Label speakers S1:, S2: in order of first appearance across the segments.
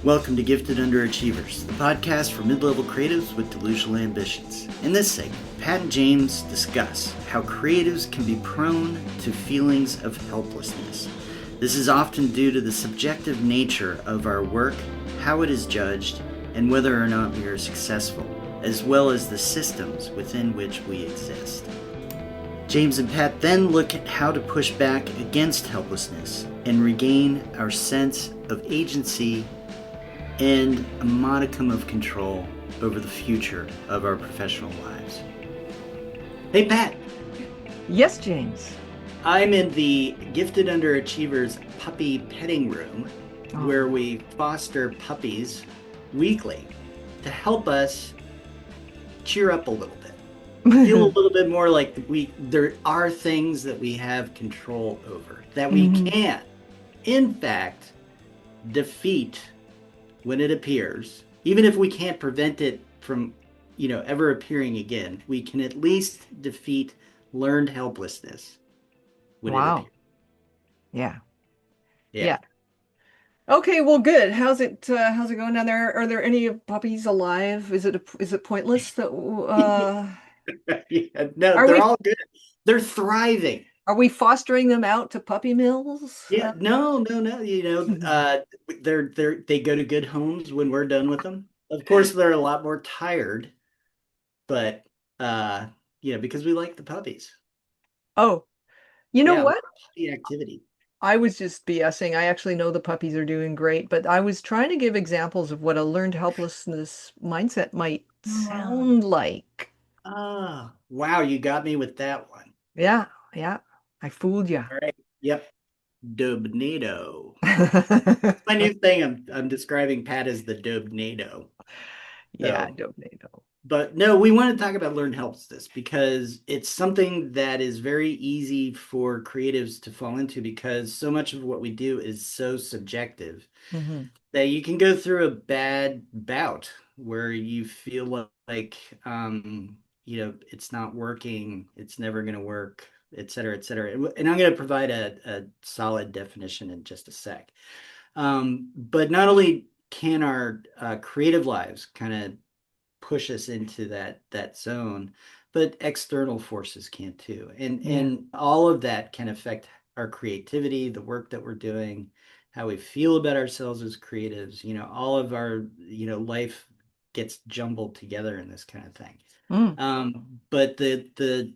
S1: Welcome to Gifted Underachievers, the podcast for mid-level creatives with delusional ambitions. In this segment, Pat and James discuss how creatives can be prone to feelings of helplessness. This is often due to the subjective nature of our work, how it is judged, and whether or not we are successful, as well as the systems within which we exist. James and Pat then look at how to push back against helplessness and regain our sense of agency and a modicum of control over the future of our professional lives. Hey, Pat.
S2: Yes, James.
S1: I'm in the Gifted Underachievers puppy petting room where we foster puppies weekly to help us cheer up a little bit. Feel a little bit more like there are things that we have control over, that we can, in fact, defeat when it appears. Even if we can't prevent it from, ever appearing again, we can at least defeat learned helplessness when it
S2: Wow.
S1: appears.
S2: Yeah.
S1: Yeah.
S2: Yeah. Okay, well, good. How's it going down there? Are there any puppies alive? Is it pointless that
S1: Yeah. No,
S2: are
S1: they're
S2: we
S1: all good. They're thriving.
S2: are we fostering them out to puppy mills?
S1: Yeah, no. They go to good homes when we're done with them. Of course, they're a lot more tired, but uh, because we like the puppies.
S2: Oh, you know
S1: Yeah, a lot
S2: what?
S1: of puppy activity.
S2: I was just BSing. I actually know the puppies are doing great, but I was trying to give examples of what a learned helplessness mindset might sound like.
S1: Wow, you got me with that one.
S2: Yeah, yeah. I fooled you.
S1: All right. Yep. Dubnado. My new thing. I'm describing Pat as the Dubnado.
S2: Yeah, I
S1: So,
S2: don't know.
S1: but no, we want to talk about learned helplessness because it's something that is very easy for creatives to fall into because so much of what we do is so subjective
S2: Hmm.
S1: that you can go through a bad bout where you feel like it's not working, it's never going to work, et cetera, et cetera. And I'm going to provide a solid definition in just a sec. But not only can our creative lives kind of push us into that zone, but external forces can too. And
S2: Yeah.
S1: all of that can affect our creativity, the work that we're doing, how we feel about ourselves as creatives, all of our, life gets jumbled together in this kind of thing.
S2: Mm.
S1: But the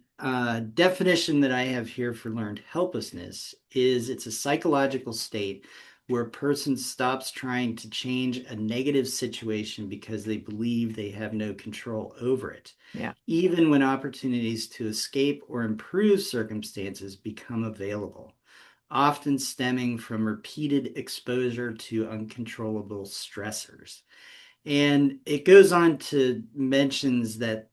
S1: definition that I have here for learned helplessness is it's a psychological state where a person stops trying to change a negative situation because they believe they have no control over it,
S2: Yeah.
S1: even when opportunities to escape or improve circumstances become available, often stemming from repeated exposure to uncontrollable stressors. And it goes on to mentions that,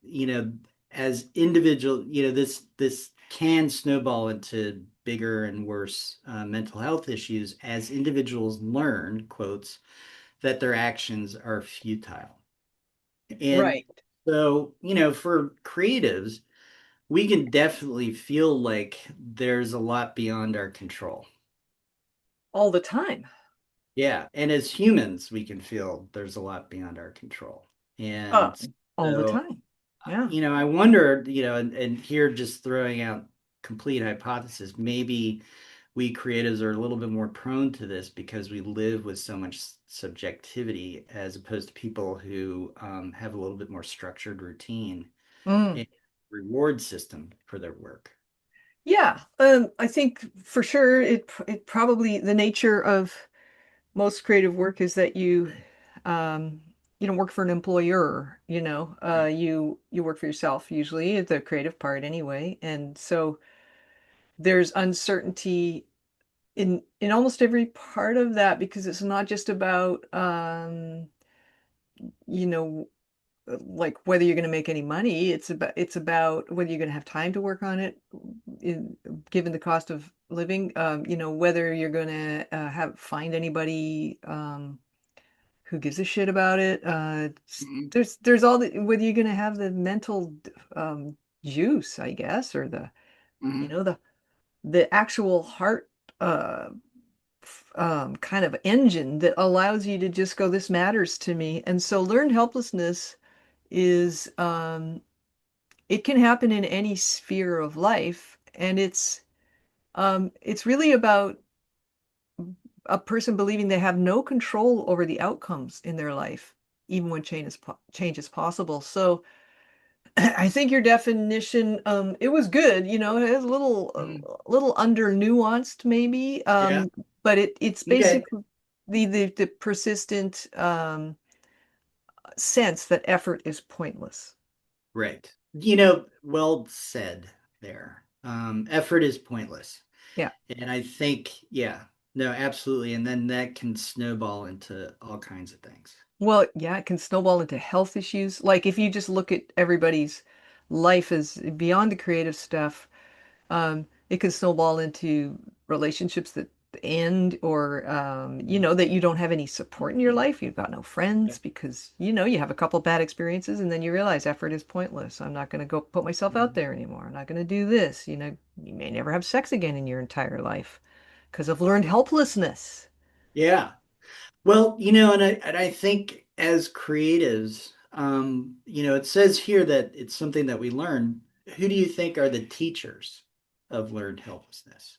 S1: as individual, this can snowball into bigger and worse mental health issues as individuals learn, quotes, that their actions are futile. And
S2: Right.
S1: so, for creatives, we can definitely feel like there's a lot beyond our control.
S2: All the time.
S1: Yeah, and as humans, we can feel there's a lot beyond our control.
S2: Uh,
S1: And
S2: all the
S1: so,
S2: time. Yeah.
S1: I wonder, and here just throwing out complete hypothesis, maybe we creatives are a little bit more prone to this because we live with so much subjectivity as opposed to people who have a little bit more structured routine
S2: Mm.
S1: and reward system for their work.
S2: Yeah. I think for sure it probably the nature of most creative work is that um you don't work for an employer, you work for yourself usually, the creative part anyway. And so there's uncertainty in almost every part of that because it's not just about you know like whether you're going to make any money. It's about whether you're going to have time to work on it, in, given the cost of living. Whether you're going to have find anybody who gives a shit about it.
S1: Mhm.
S2: There's all the whether you're going to have the mental juice, I guess, or the you
S1: Mhm.
S2: know the actual heart uh kind of engine that allows you to just go, this matters to me. And so learned helplessness is it can happen in any sphere of life, and it's really about a person believing they have no control over the outcomes in their life, even when change is possible. So I think your definition, it was good. It has
S1: Mhm.
S2: a little under nuanced maybe,
S1: Yeah.
S2: but it's
S1: Yeah.
S2: basically the persistent sense that effort is pointless.
S1: Right. Well said there. Effort is pointless.
S2: Yeah.
S1: And I think, yeah, no, absolutely. And then that can snowball into all kinds of things.
S2: Well, yeah, it can snowball into health issues. Like if you just look at everybody's life as beyond the creative stuff, it can snowball into relationships that end or, that you don't have any support in your life. You've got no
S1: Yeah.
S2: friends because, you have a couple bad experiences and then you realize effort is pointless. I'm not going to go put myself out
S1: Mhm.
S2: there anymore. I'm not going to do this. You may never have sex again in your entire life because I've learned helplessness.
S1: Yeah. Well, and I think as creatives, it says here that it's something that we learn. Who do you think are the teachers of learned helplessness?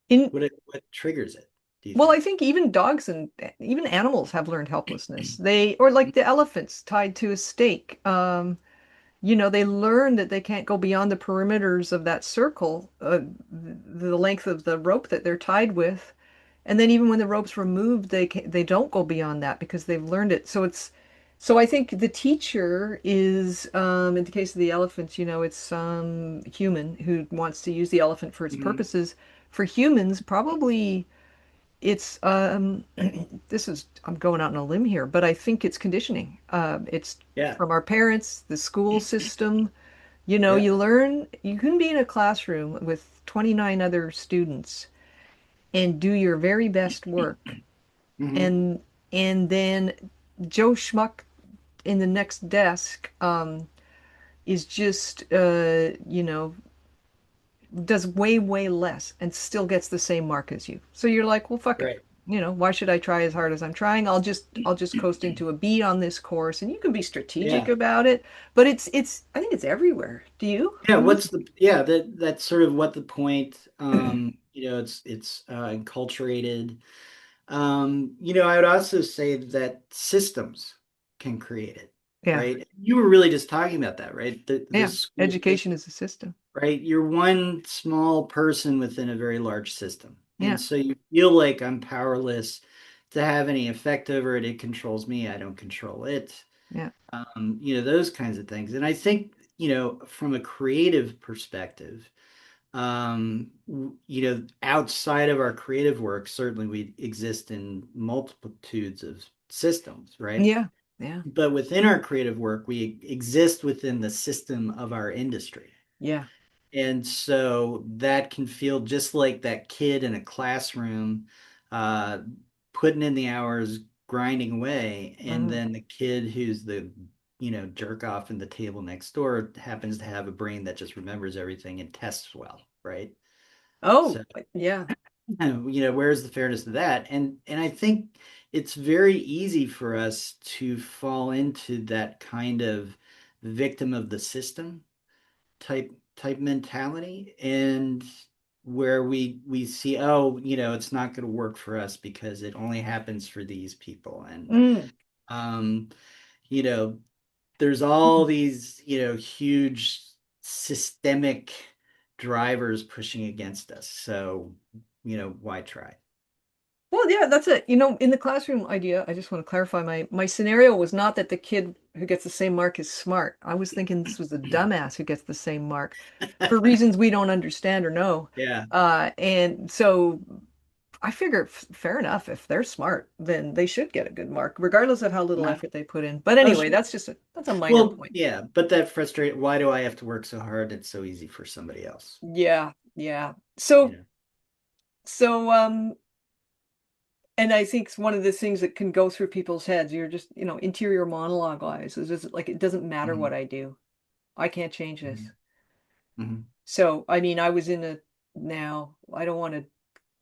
S2: In
S1: What triggers it, do you
S2: Well, I
S1: think?
S2: think even dogs and even animals have learned helplessness. Or like the elephants tied to a stake. They learn that they can't go beyond the perimeters of that circle, the length of the rope that they're tied with. And then even when the rope's removed, they don't go beyond that because they've learned it. So I think the teacher is, in the case of the elephants, it's some human who wants to use the elephant for its
S1: Mhm.
S2: purposes. For humans, probably it's I'm going out on a limb here, but I think it's conditioning. It's
S1: Yeah.
S2: from our parents, the school system.
S1: Yeah.
S2: You can be in a classroom with 29 other students and do your very best work.
S1: Hmm.
S2: And then Joe Schmuck in the next desk is just does way, way less and still gets the same mark as you. So you're like, well, fuck it.
S1: Right.
S2: Why should I try as hard as I'm trying? I'll just coast into a B on this course, and you can be strategic
S1: Yeah.
S2: about it, but I think it's everywhere. Do you?
S1: Yeah,
S2: You
S1: what's the yeah, that's sort of what the point it's enculturated. I would also say that systems can create it,
S2: Yeah.
S1: right? You were really just talking about that, right? The
S2: Yeah.
S1: school
S2: Education
S1: system,
S2: is a system.
S1: right? You're one small person within a very large system. And
S2: Yeah.
S1: so you feel like I'm powerless to have any effect over it. It controls me. I don't control it.
S2: Yeah.
S1: Those kinds of things. And I think, from a creative perspective, outside of our creative work, certainly we exist in multitudes of systems, right?
S2: Yeah. Yeah.
S1: But within our creative work, we exist within the system of our industry.
S2: Yeah.
S1: And so that can feel just like that kid in a classroom, uh, putting in the hours, grinding away, and
S2: Mm.
S1: then the kid who's the, jerk off in the table next door happens to have a brain that just remembers everything and tests well, right?
S2: Oh,
S1: So,
S2: yeah.
S1: where's the fairness of that? And I think it's very easy for us to fall into that kind of victim of the system type mentality, and where we see, oh, it's not going to work for us because it only happens for these people. And
S2: Mm.
S1: um you know there's all these huge systemic drivers pushing against us, so why try?
S2: Well, yeah, that's it. In the classroom idea, I just want to clarify my scenario was not that the kid who gets the same mark is smart. I was thinking this was the dumbass who gets the same mark for reasons we don't understand or know.
S1: Yeah.
S2: And so I figure fair enough. If they're smart, then they should get a good mark, regardless of how little
S1: Uh,
S2: effort they put in. But
S1: oh,
S2: anyway,
S1: sure.
S2: that's a minor
S1: Well,
S2: point.
S1: yeah, but that frustrate why do I have to work so hard? It's so easy for somebody else,
S2: Yeah, yeah.
S1: you
S2: So
S1: know
S2: so and I think one of the things that can go through people's heads, you're just, interior monologue wise, is just like it doesn't matter
S1: hmm
S2: what I do. I can't change this.
S1: hmm hmm
S2: So, I mean, I was in a now, I don't want to.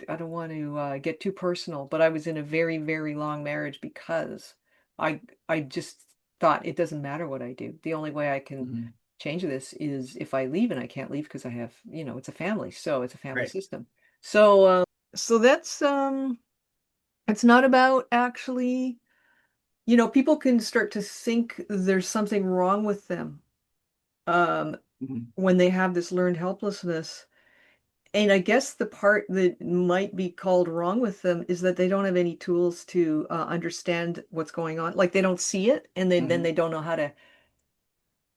S2: I don't want to get too personal, but I was in a very, very long marriage because I I just thought it doesn't matter what I do. The only way I can
S1: Mhm.
S2: change this is if I leave, and I can't leave because I have, it's a family, so it's a family
S1: Right.
S2: system. So so that's it's not about actually, people can start to think there's something wrong with them um
S1: Mhm.
S2: when they have this learned helplessness. And I guess the part that might be called wrong with them is that they don't have any tools to understand what's going on. Like they don't see it, and then
S1: Mhm.
S2: they don't know how to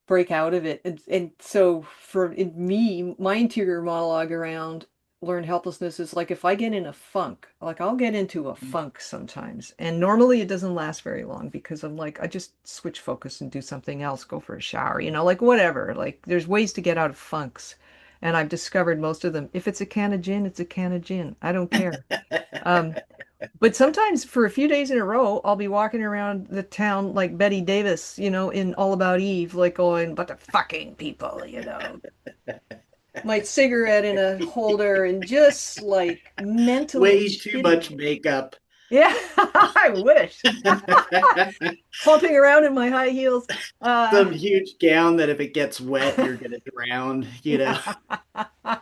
S2: break out of it. And so for me, my interior monologue around learned helplessness is like if I get in a funk, like I'll get into a funk sometimes. And normally it doesn't last very long because I'm like, I just switch focus and do something else, go for a shower, like whatever. Like there's ways to get out of funks. And I've discovered most of them. If it's a can of gin, it's a can of gin. I don't care. Um, but sometimes for a few days in a row, I'll be walking around the town like Betty Davis, in All About Eve, like going, but the fucking people, my cigarette in a holder and just like mentally
S1: Way too
S2: shitting
S1: much
S2: it.
S1: makeup.
S2: Yeah, I wish. Clumping around in my high heels.
S1: Some huge gown that if it gets wet, you're gonna drown, you know.
S2: Yeah.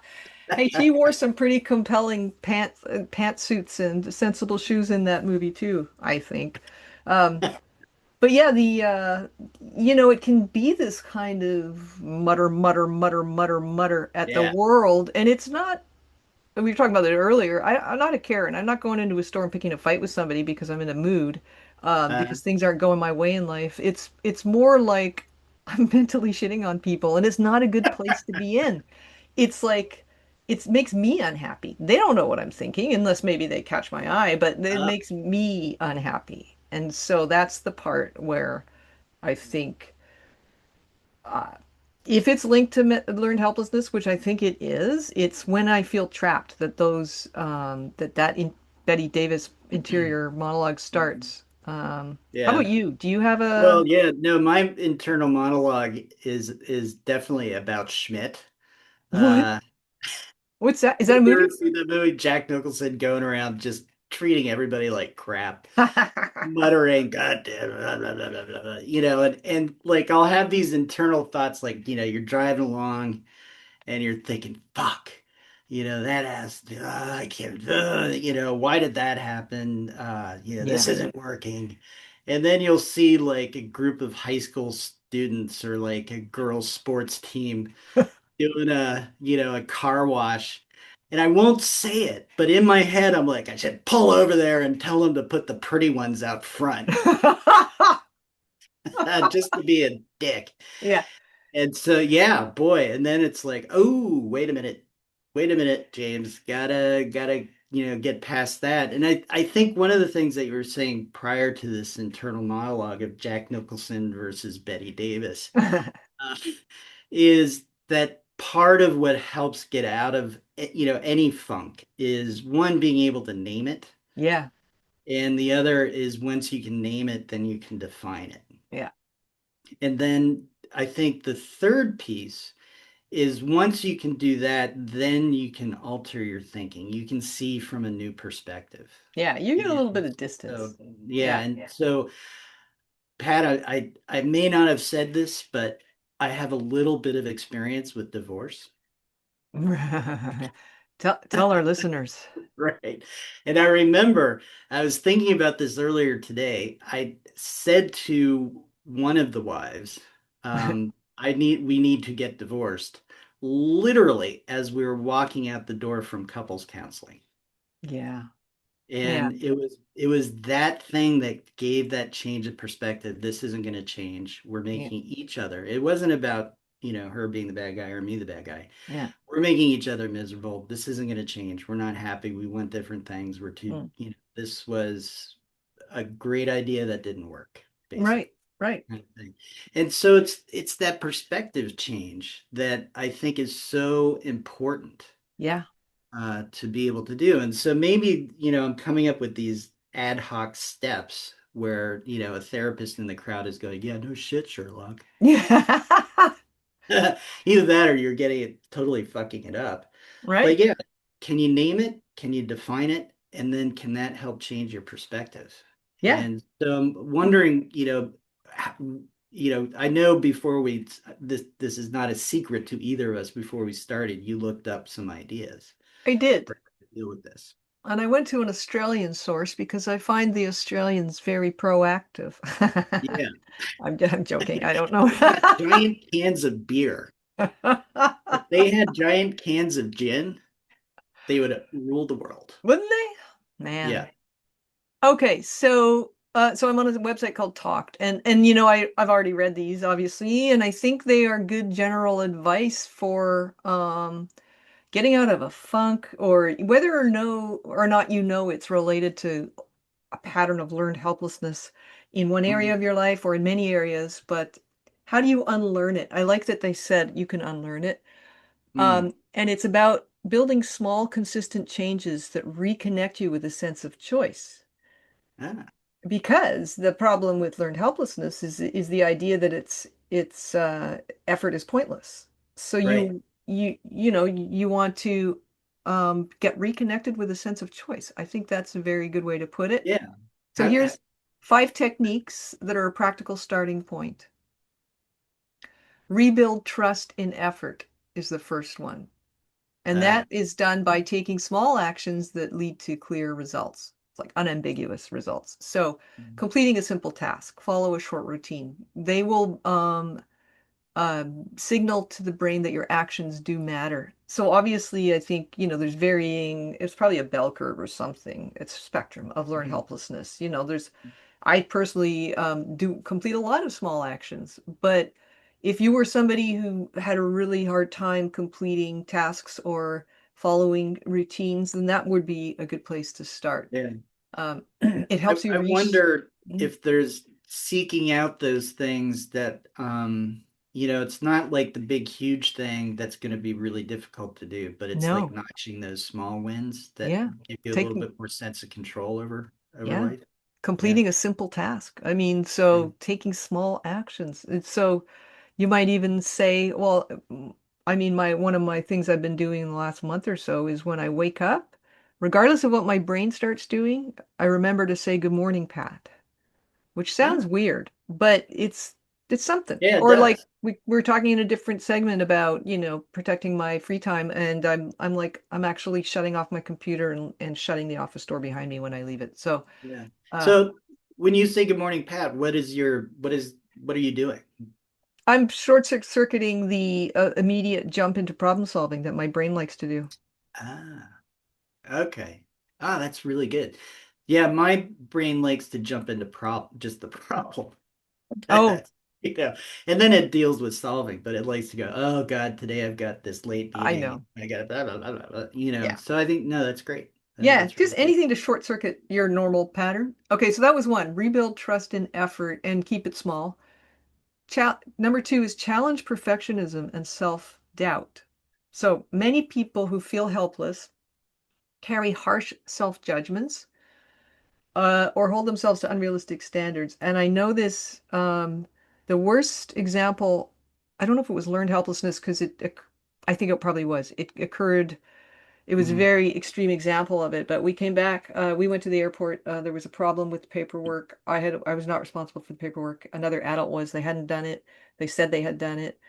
S2: Hey, she wore some pretty compelling pantsuits and sensible shoes in that movie too, I think. Um, But yeah, it can be this kind of mutter, mutter, mutter, mutter, mutter at the
S1: Yeah.
S2: world. And it's not, and we were talking about it earlier. I'm not a Karen. I'm not going into a store and picking a fight with somebody because I'm in a mood,
S1: Uh,
S2: because things aren't going my way in life. It's more like I'm mentally shitting on people, and it's not a good place to be in. It's like, it makes me unhappy. They don't know what I'm thinking unless maybe they catch my eye, but it
S1: uh,
S2: makes me unhappy. And so that's the part where I think uh, if it's linked to learned helplessness, which I think it is, it's when I feel trapped that Betty Davis interior monologue starts. How
S1: yeah.
S2: about you? Do you have a
S1: Well, yeah, no, my internal monologue is definitely about Schmidt.
S2: what?
S1: Uh,
S2: What's that? Is that a
S1: you
S2: movie?
S1: ever see the movie Jack Nicholson going around just treating everybody like crap, muttering, God damn, blah, blah, blah, blah, blah, blah," and like I'll have these internal thoughts like, you're driving along and you're thinking, fuck, that ass, I can't, why did that happen? This
S2: Yeah.
S1: isn't working. And then you'll see like a group of high school students or like a girls' sports team doing a car wash. And I won't say it, but in my head, I'm like, I should pull over there and tell them to put the pretty ones out front just to be a dick.
S2: Yeah.
S1: And so, yeah, boy. And then it's like, oh, wait a minute. Wait a minute, James. Gotta, get past that. And I think one of the things that you were saying prior to this internal monologue of Jack Nicholson versus Betty Davis uh, is that part of what helps get out of, any funk is one, being able to name it.
S2: Yeah.
S1: And the other is once you can name it, then you can define it.
S2: Yeah.
S1: And then I think the third piece is once you can do that, then you can alter your thinking. You can see from a new perspective.
S2: Yeah. You get a little bit
S1: And
S2: of
S1: so,
S2: distance.
S1: yeah.
S2: Yeah.
S1: And so, Pat, I may not have said this, but I have a little bit of experience with divorce.
S2: Tell our listeners.
S1: Right. And I remember I was thinking about this earlier today. I said to one of the wives, we need to get divorced, literally as we were walking out the door from couples counseling.
S2: Yeah. Yeah.
S1: And it was that thing that gave that change of perspective. This isn't going to change. We're
S2: Yeah.
S1: making each other. It wasn't about, her being the bad guy or me the bad guy.
S2: Yeah.
S1: We're making each other miserable. This isn't going to change. We're not happy. We want different things.
S2: Mm.
S1: This was a great idea that didn't work,
S2: Right.
S1: basically.
S2: Right.
S1: Kind of thing. And so it's that perspective change that I think is so important
S2: Yeah.
S1: to be able to do. And so maybe, I'm coming up with these ad hoc steps where, a therapist in the crowd is going, yeah, no shit, Sherlock.
S2: Yeah.
S1: Either that or you're getting it totally fucking it up. But
S2: Right.
S1: yeah, can you name it? can you define it? And then can that help change your perspective?
S2: Yeah.
S1: And so I'm
S2: Mhm.
S1: wondering, I know before this is not a secret to either of us. Before we started, you looked up some ideas
S2: I did.
S1: for how to deal with this.
S2: And I went to an Australian source because I find the Australians very proactive.
S1: Yeah.
S2: I'm joking. I don't know.
S1: They got giant cans of beer. If they had giant cans of gin, they would rule the world.
S2: Wouldn't they? Man.
S1: Yeah.
S2: Okay, so I'm on a website called Talked, and I've already read these obviously, and I think they are good general advice for getting out of a funk, or whether or not it's related to a pattern of learned helplessness in one area
S1: Mhm.
S2: of your life or in many areas, but how do you unlearn it? I like that they said you can unlearn it.
S1: Mm.
S2: And it's about building small, consistent changes that reconnect you with a sense of choice.
S1: Ah,
S2: Because the problem with learned helplessness is the idea that it's effort is pointless. So
S1: right.
S2: you want to get reconnected with a sense of choice. I think that's a very good way to put it.
S1: Yeah.
S2: So
S1: How,
S2: here's 5 techniques that are a practical starting point. Rebuild trust in effort is the first one. And
S1: uh,
S2: that is done by taking small actions that lead to clear results. It's like unambiguous results. So completing a simple task, follow a short routine. They will signal to the brain that your actions do matter. So obviously, I think, there's it's probably a bell curve or something. It's a spectrum of learned
S1: Mhm.
S2: helplessness. I personally do complete a lot of small actions, but if you were somebody who had a really hard time completing tasks or following routines, then that would be a good place to start.
S1: Yeah.
S2: It helps you
S1: I
S2: reach.
S1: wonder if there's seeking out those things that, it's not like the big, huge thing that's going to be really difficult to do, but it's like
S2: No,
S1: notching those small wins that
S2: yeah,
S1: give you a little
S2: taking,
S1: bit more sense of control over
S2: yeah,
S1: life. Yeah.
S2: completing a simple task. I mean,
S1: Yeah.
S2: so taking small actions. So you might even say, well, I mean, my one of my things I've been doing in the last month or so is when I wake up, regardless of what my brain starts doing, I remember to say good morning, Pat, which
S1: Ah,
S2: sounds weird, but it's something.
S1: yeah, it
S2: Or like
S1: does.
S2: we're talking in a different segment about, protecting my free time, and I'm actually shutting off my computer and shutting the office door behind me when I leave it. So,
S1: Yeah.
S2: uh,
S1: So when you say good morning, Pat, what are you doing?
S2: I'm circuiting the immediate jump into problem solving that my brain likes to do.
S1: Ah, okay. Ah, that's really good. Yeah, my brain likes to jump into just the problem.
S2: Oh,
S1: You know, and then it deals with solving, but it likes to go, oh God, today I've got this late
S2: I
S1: meeting.
S2: know.
S1: I got blah, blah, blah, blah, blah,
S2: Yeah.
S1: So I think, no, that's great. I think
S2: Yeah,
S1: that's
S2: just
S1: really good.
S2: anything to short circuit your normal pattern. Okay, so that was one. Rebuild trust in effort and keep it small. Number two is challenge perfectionism and self-doubt. So many people who feel helpless carry harsh self-judgments or hold themselves to unrealistic standards. And I know this, the worst example, I don't know if it was learned helplessness because I think it probably was. It occurred. It was a
S1: Mhm.
S2: very extreme example of it, but we came back. We went to the airport. There was a problem with the paperwork. I was not responsible for the paperwork. Another adult was. They hadn't done it. They said they had done it.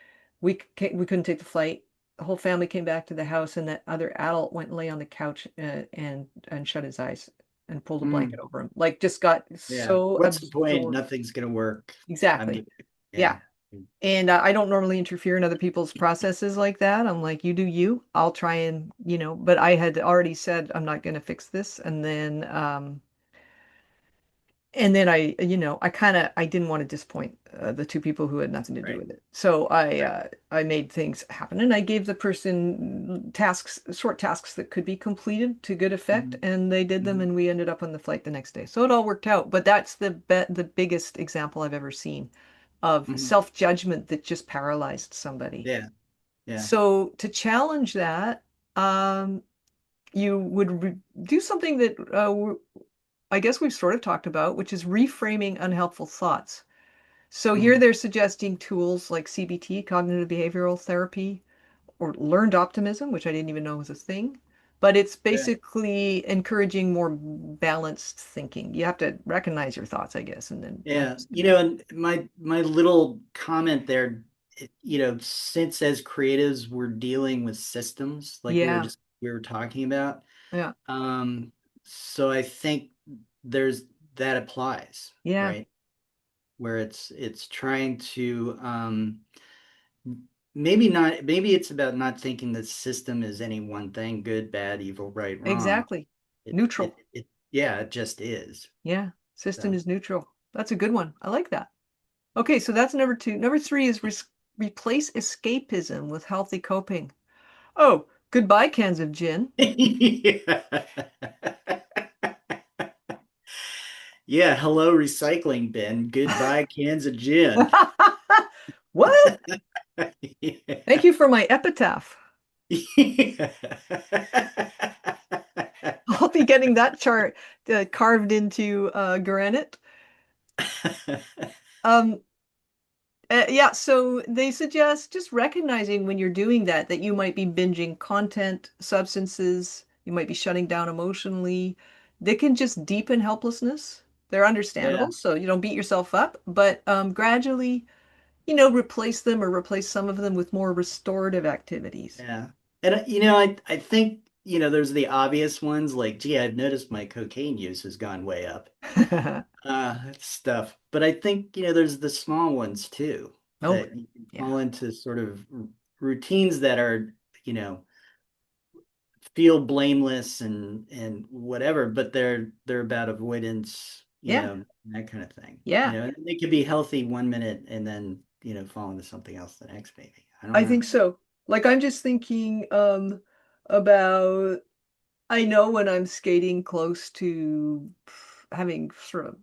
S2: We couldn't take the flight. The whole family came back to the house, and that other adult went and lay on the couch and shut his eyes and pulled a blanket
S1: Mm,
S2: over him. Like just got
S1: yeah.
S2: so
S1: What's the point?
S2: absorbed.
S1: Nothing's gonna work. I'm
S2: Exactly.
S1: good. Yeah.
S2: Yeah. And I don't normally interfere in other people's processes like that. I'm like, you do you. I'll try and, but I had already said I'm not going to fix this. And then I didn't want to disappoint the two people who had nothing to do
S1: Right.
S2: with it. So I
S1: Right.
S2: uh, I made things happen, and I gave the person short tasks that could be completed to good effect,
S1: Mhm.
S2: and they did them,
S1: Mhm.
S2: and we ended up on the flight the next day. So it all worked out. But that's the biggest example I've ever seen of
S1: Mhm.
S2: self-judgment that just paralyzed somebody.
S1: Yeah. Yeah.
S2: So to challenge that, um, you would do something that I guess we've sort of talked about, which is reframing unhelpful thoughts. So here
S1: Mhm.
S2: they're suggesting tools like CBT, cognitive behavioral therapy, or learned optimism, which I didn't even know was a thing. but it's
S1: Yeah.
S2: basically encouraging more balanced thinking. You have to recognize your thoughts, I guess, and then
S1: Yeah,
S2: understand.
S1: and my little comment there, since as creatives we're dealing with systems like
S2: Yeah,
S1: we were talking about,
S2: yeah,
S1: um, so I think there's that applies,
S2: yeah,
S1: right? Where it's trying to maybe not maybe it's about not thinking the system is any one thing, good, bad, evil, right, wrong.
S2: exactly.
S1: It
S2: Neutral.
S1: yeah, it just is.
S2: Yeah, system
S1: So
S2: is neutral. That's a good one. I like that. Okay, so that's number two. Number three is replace escapism with healthy coping. Oh, goodbye, cans of gin.
S1: yeah. Yeah, hello recycling bin. Goodbye cans of gin.
S2: What?
S1: Yeah.
S2: Thank you for my epitaph.
S1: Yeah.
S2: I'll be getting that chart carved into granite. Um, yeah, so they suggest just recognizing when you're doing that, that you might be binging content, substances, you might be shutting down emotionally. They can just deepen helplessness. They're
S1: Yeah,
S2: understandable, so you don't beat yourself up, but gradually, replace them or replace some of them with more restorative activities.
S1: yeah. And I think, there's the obvious ones like, gee, I've noticed my cocaine use has gone way up. Stuff. But I think, there's the small ones too,
S2: Oh,
S1: that you can
S2: yeah.
S1: fall into sort of routines that are, you know, feel blameless and whatever, but they're about avoidance,
S2: Yeah.
S1: that kind of thing.
S2: Yeah.
S1: And they could be healthy 1 minute and then, fall into something else the next maybe. I don't
S2: I
S1: know.
S2: think so. Like I'm just thinking about I know when I'm skating close to having sort of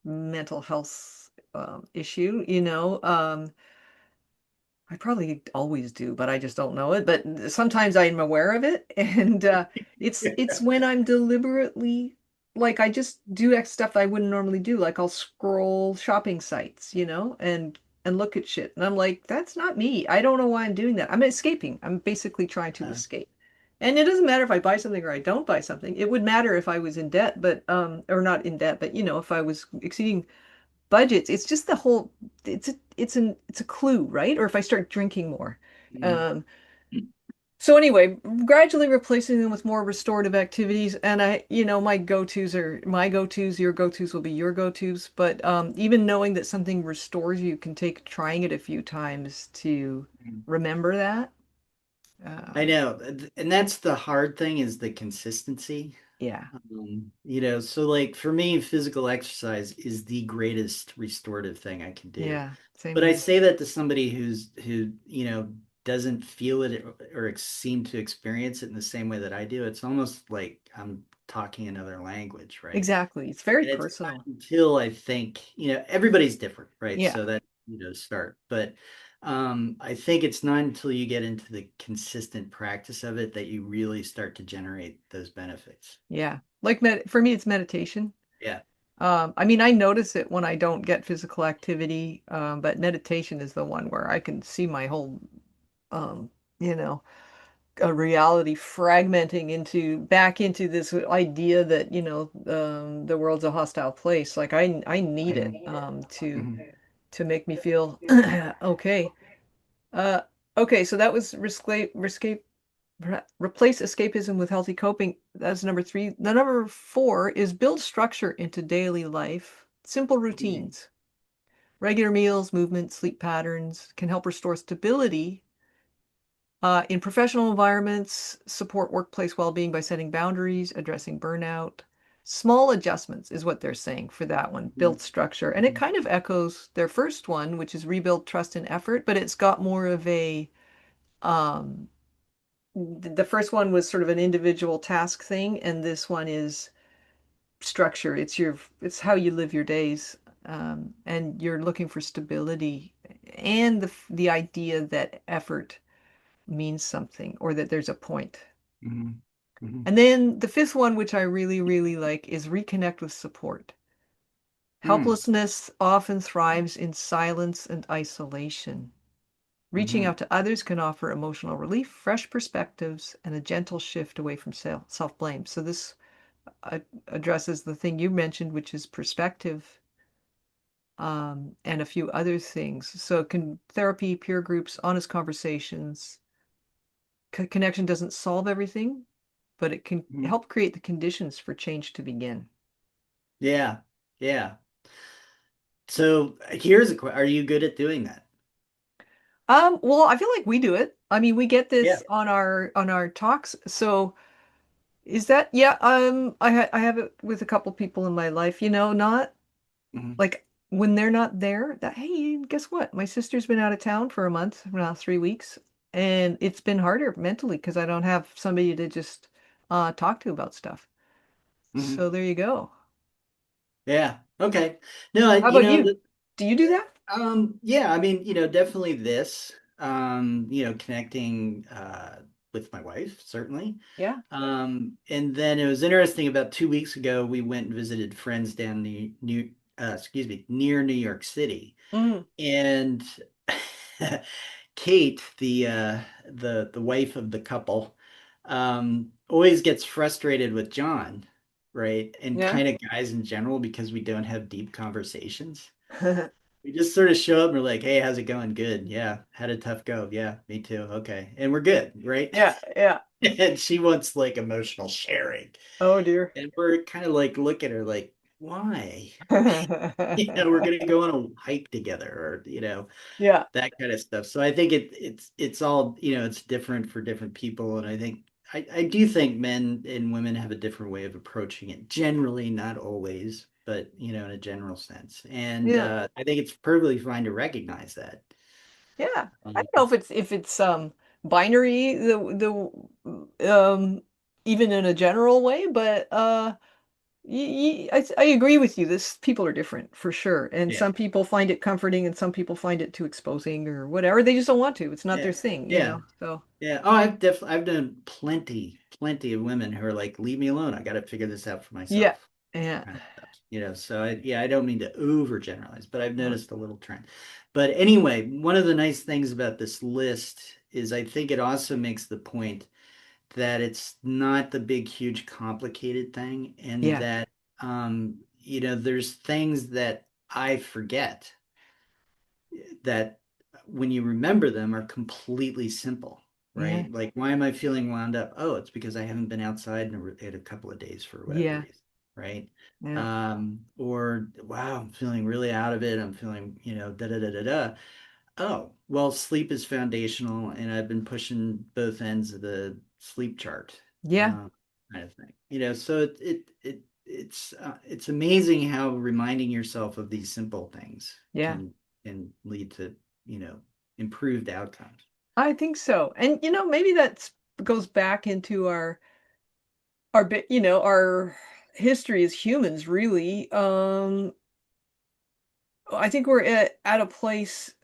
S2: mental health issue, I probably always do, but I just don't know it. But sometimes I'm aware of it, and it's when I'm deliberately like I just do stuff I wouldn't normally do. Like I'll scroll shopping sites, and look at shit, and I'm like, that's not me. I don't know why I'm doing that. I'm escaping. I'm basically trying to
S1: Uh,
S2: escape. And it doesn't matter if I buy something or I don't buy something. It would matter if I was in debt, but or not in debt, but if I was exceeding budgets. It's just the whole it's a clue, right? Or if I start drinking more.
S1: mm,
S2: Um, so anyway, gradually replacing them with more restorative activities. And my go-tos, your go-tos will be your go-tos. But even knowing that something restores you can take trying it a few times to
S1: mm.
S2: remember that.
S1: I
S2: Um,
S1: know. And that's the hard thing is the consistency.
S2: yeah,
S1: So like for me, physical exercise is the greatest restorative thing I can do.
S2: yeah, same
S1: But I
S2: here.
S1: say that to somebody who, doesn't feel it or seem to experience it in the same way that I do. It's almost like I'm talking another language, right?
S2: Exactly. It's very
S1: And it's not
S2: personal.
S1: until I think, everybody's different, right?
S2: Yeah,
S1: So that, start. But I think it's not until you get into the consistent practice of it that you really start to generate those benefits.
S2: yeah. Like for me, it's meditation.
S1: Yeah.
S2: I mean, I notice it when I don't get physical activity, but meditation is the one where I can see my whole, um, you know, reality fragmenting back into this idea that, the world's a hostile place. Like I need it,
S1: Mhm. Mhm.
S2: to make me feel okay. Uh, okay, so that was replace escapism with healthy coping. That's number three. The number four is build structure into daily life. Simple routines. Regular meals, movement, sleep patterns can help restore stability in professional environments, support workplace well-being by setting boundaries, addressing burnout. Small adjustments is what they're saying for that one.
S1: Mhm.
S2: Build structure. And it kind of echoes their first one, which is rebuild trust and effort, but it's got more of a um, the first one was sort of an individual task thing, and this one is structure. It's how you live your days, and you're looking for stability and the idea that effort means something or that there's a point.
S1: Mhm. Mhm.
S2: And then the fifth one, which I really, really like, is reconnect with support.
S1: Mm.
S2: Helplessness often thrives in silence and isolation. Reaching
S1: Hmm.
S2: out to others can offer emotional relief, fresh perspectives, and a gentle shift away from self-blame. So this addresses the thing you mentioned, which is perspective, and a few other things. So can therapy, peer groups, honest conversations, connection doesn't solve everything, but it can
S1: Hmm.
S2: help create the conditions for change to begin.
S1: Yeah. Yeah. So here's a question. Are you good at doing that?
S2: Well, I feel like we do it. I mean, we get
S1: Yeah.
S2: this on our talks. So is that, yeah, I have it with a couple people in my life, not
S1: Hmm.
S2: like when they're not there, that, hey, guess what? My sister's been out of town for a month, now 3 weeks, and it's been harder mentally because I don't have somebody to just talk to about stuff.
S1: Hmm.
S2: So there you go.
S1: Yeah. Okay. No,
S2: How about you? Do you do that?
S1: yeah, I mean, definitely this, connecting with my wife, certainly.
S2: Yeah.
S1: And then it was interesting about 2 weeks ago, we went and visited friends down near New York City.
S2: Mm,
S1: And Kate, the wife of the couple, always gets frustrated with John, right? And
S2: yeah.
S1: kind of guys in general because we don't have deep conversations. We just sort of show up and we're like, hey, how's it going? Good. Yeah. Had a tough go. Yeah, me too. Okay. And we're good, right?
S2: Yeah, yeah.
S1: And she wants like emotional sharing.
S2: Oh dear.
S1: And we're kind of like, look at her like, why? We're gonna go on a hike together or,
S2: Yeah,
S1: that kind of stuff. So I think it's all, it's different for different people. And I think I do think men and women have a different way of approaching it. Generally, not always, but in a general sense. And
S2: yeah,
S1: I think it's perfectly fine to recognize that.
S2: yeah. I
S1: Um,
S2: don't know if it's binary the even in a general way, but I agree with you. This people are different for sure, and
S1: yeah,
S2: some people find it comforting, and some people find it too exposing or whatever. They just don't want to. It's not
S1: yeah,
S2: their thing,
S1: yeah,
S2: So
S1: yeah. Oh, I've done plenty of women who are like, leave me alone. I got to figure this out for
S2: yeah,
S1: myself.
S2: yeah,
S1: Kind of stuff. So I don't mean to overgeneralize, but I've noticed a little trend. But anyway, one of the nice things about this list is I think it also makes the point that it's not the big, huge, complicated thing, and
S2: yeah,
S1: that there's things that I forget that when you remember them are completely simple,
S2: yeah,
S1: right? Like, why am I feeling wound up? Oh, it's because I haven't been outside in a couple of days for whatever
S2: yeah,
S1: reason, right?
S2: yeah,
S1: Or wow, I'm feeling really out of it. I'm feeling, da da da da da. Oh, well, sleep is foundational, and I've been pushing both ends of the sleep chart,
S2: yeah,
S1: um, kind of thing. So it's amazing how reminding yourself of these simple things
S2: yeah.
S1: can lead to you know improved outcomes.
S2: I think so. And maybe that goes back into our bit, our history as humans, really. I think we're at a place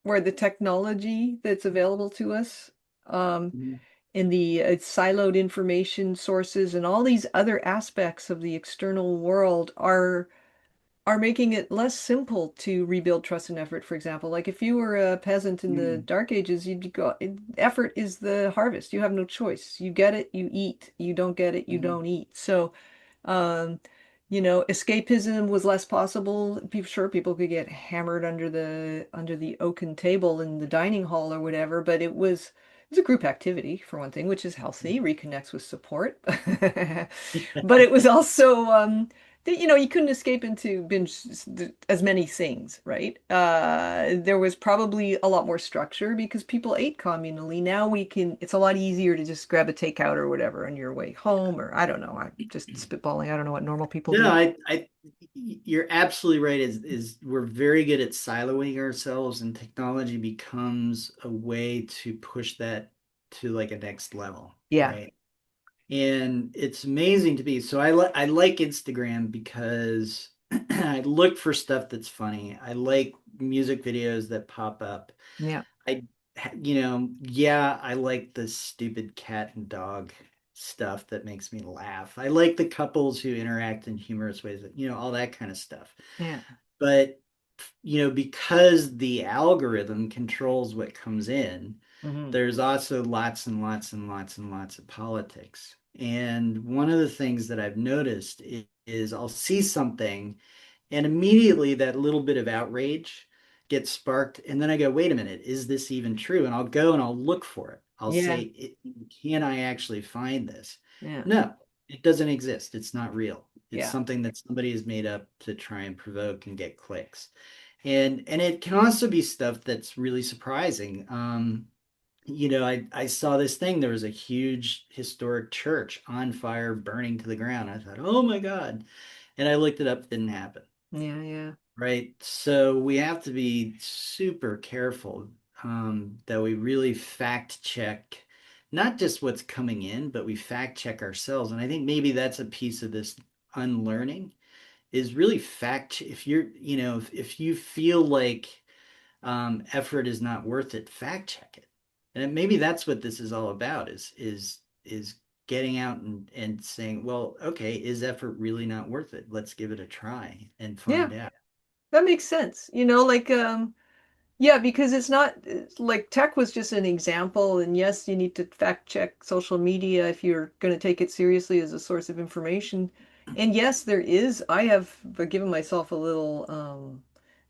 S2: where the technology that's available to us, um,
S1: Mhm.
S2: and the siloed information sources and all these other aspects of the external world are making it less simple to rebuild trust and effort, for example. Like if you were a peasant in the
S1: Mm.
S2: Dark Ages, you'd go, effort is the harvest. You have no choice. You get it, you eat. You don't get it, you
S1: Mhm.
S2: don't eat. So, um, escapism was less possible. Sure, people could get hammered under the oaken table in the dining hall or whatever, but it was a group activity for one thing, which is healthy, reconnects with support. But it was also you couldn't escape into binge as many things, right? There was probably a lot more structure because people ate communally. Now it's a lot easier to just grab a takeout or whatever on your way home, or I don't know. I'm just spitballing. I don't know what normal people
S1: No,
S2: do.
S1: you're absolutely right. Is we're very good at siloing ourselves, and technology becomes a way to push that to like a next level,
S2: Yeah,
S1: right? And it's amazing to be. So I like Instagram because I look for stuff that's funny. I like music videos that pop up.
S2: yeah,
S1: I, yeah, I like the stupid cat and dog stuff that makes me laugh. I like the couples who interact in humorous ways, all that kind of stuff.
S2: yeah,
S1: But because the algorithm controls what comes in,
S2: Hmm.
S1: there's also lots and lots and lots and lots of politics. And one of the things that I've noticed is I'll see something and immediately that little bit of outrage gets sparked. And then I go, wait a minute, is this even true? And I'll go and I'll look for it. I'll
S2: Yeah,
S1: say, can I actually find this?
S2: yeah,
S1: No, it doesn't exist. It's not real. It's
S2: yeah,
S1: something that somebody has made up to try and provoke and get clicks. And it can also be stuff that's really surprising. I saw this thing. There was a huge historic church on fire, burning to the ground. I thought, oh my God. And I looked it up, it didn't happen.
S2: yeah, yeah,
S1: Right. So we have to be super careful that we really fact check not just what's coming in, but we fact check ourselves. And I think maybe that's a piece of this unlearning is really if if you feel like effort is not worth it, fact check it. And maybe that's what this is all about is getting out and saying, well, okay, is effort really not worth it? Let's give it a try and
S2: yeah.
S1: find out.
S2: That makes sense. Like yeah, because it's like tech was just an example, and yes, you need to fact check social media if you're going to take it seriously as a source of information. And yes, I have given myself a little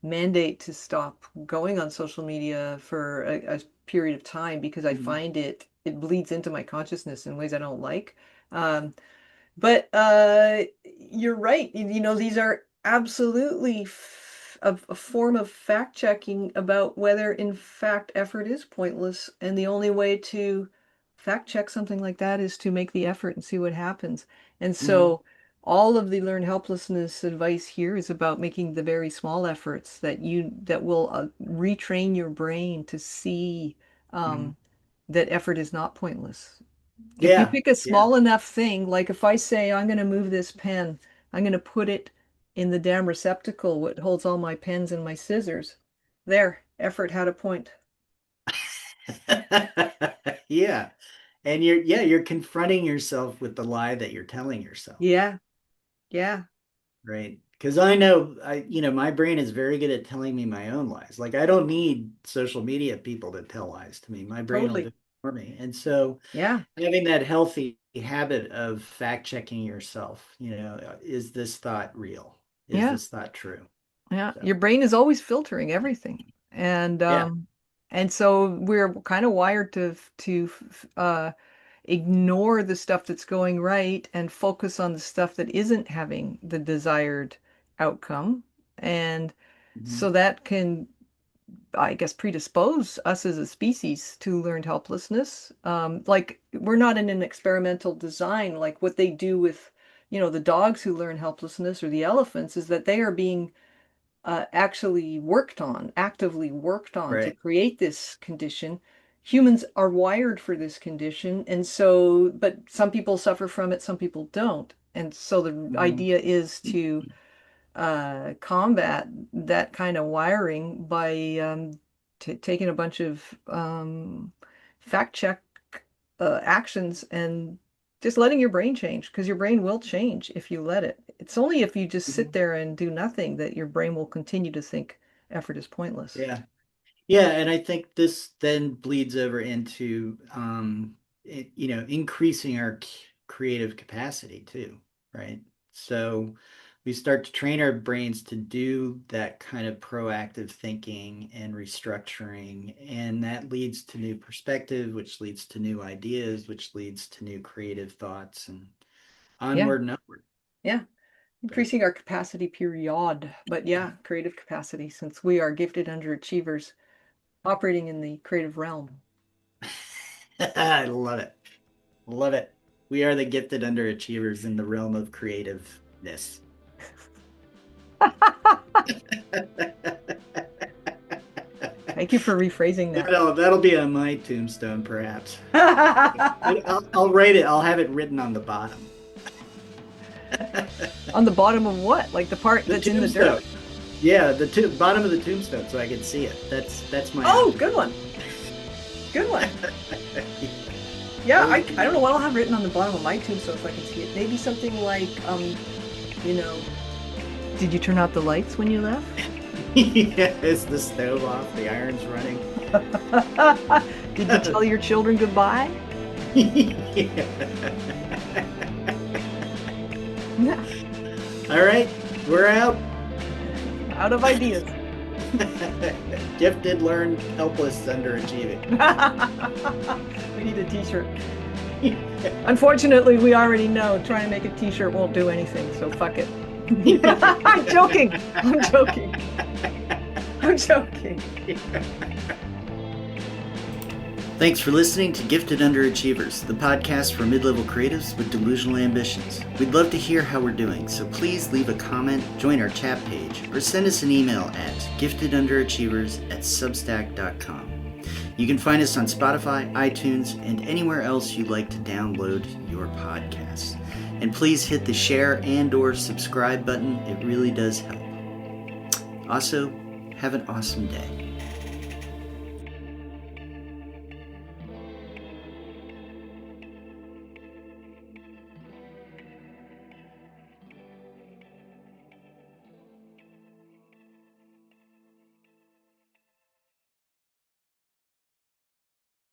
S2: mandate to stop going on social media for a period of time because I
S1: Mhm.
S2: find it bleeds into my consciousness in ways I don't like. Um, but you're right. These are absolutely a form of fact checking about whether, in fact, effort is pointless. And the only way to fact check something like that is to make the effort and see what happens. And
S1: Mhm.
S2: so, all of the learn helplessness advice here is about making the very small efforts that will retrain your brain to see
S1: Mhm.
S2: um, that effort is not pointless. If you
S1: Yeah,
S2: pick a
S1: yeah.
S2: small enough thing, like if I say I'm going to move this pen, I'm going to put it in the damn receptacle what holds all my pens and my scissors. There, effort had a point.
S1: Yeah. And you're confronting yourself with the lie that you're telling yourself,
S2: Yeah, yeah,
S1: right? Because I know my brain is very good at telling me my own lies. Like I don't need social media people to tell lies to me. My brain will do
S2: totally.
S1: it for me. And so
S2: Yeah,
S1: having that healthy habit of fact checking yourself, is this thought real? Is
S2: yeah,
S1: this thought true?
S2: yeah.
S1: So,
S2: Your brain is always filtering everything. And
S1: yeah.
S2: um and so we're kind of wired to ignore the stuff that's going right and focus on the stuff that isn't having the desired outcome. And
S1: Mhm.
S2: so that can, I guess, predispose us as a species to learned helplessness. Like we're not in an experimental design. Like what they do with, the dogs who learn helplessness or the elephants is that they are being actually actively worked on to
S1: Right.
S2: create this condition. Humans are wired for this condition, and so, but some people suffer from it, some people don't. And so the
S1: Mhm.
S2: idea is to combat that kind of wiring by taking a bunch of fact check actions and just letting your brain change because your brain will change if you let it. It's only if you just sit
S1: Mhm.
S2: there and do nothing that your brain will continue to think effort is pointless.
S1: Yeah. Yeah, and I think this then bleeds over into increasing our creative capacity too, right? So we start to train our brains to do that kind of proactive thinking and restructuring, and that leads to new perspective, which leads to new ideas, which leads to new creative thoughts and
S2: Yeah,
S1: onward and upward.
S2: yeah.
S1: So
S2: Increasing our capacity period. But yeah, creative capacity, since we are gifted underachievers operating in the creative realm.
S1: I love it. Love it. We are the gifted underachievers in the realm of creativeness.
S2: Thank you for rephrasing that.
S1: That'll be on my tombstone, perhaps. I'll write it. I'll have it written on the bottom.
S2: On the bottom of what? Like the part
S1: The
S2: that's in the
S1: tombstone.
S2: dirt?
S1: Yeah, the bottom of the tombstone, so I can see it. That's my
S2: Oh,
S1: object.
S2: good one. Good one. Yeah, I don't know what I'll have written on the bottom of my tombstone so I can see it. Maybe something like, you know, did you turn out the lights when you left?
S1: Is the stove off? The iron's running?
S2: Did you tell your children goodbye?
S1: All right, we're out.
S2: Out of ideas.
S1: Gifted, learned, helpless, underachieving.
S2: We need a t-shirt. Unfortunately, we already know trying to make a t-shirt won't do anything, so fuck it. I'm joking. I'm joking. I'm joking.
S1: Thanks for listening to Gifted Underachievers, the podcast for mid-level creatives with delusional ambitions. We'd love to hear how we're doing, so please leave a comment, join our chat page, or send us an email at giftedunderachievers@substack.com. You can find us on Spotify, iTunes, and anywhere else you'd like to download your podcasts. And please hit the share and/or subscribe button. It really does help. Also, have an awesome day.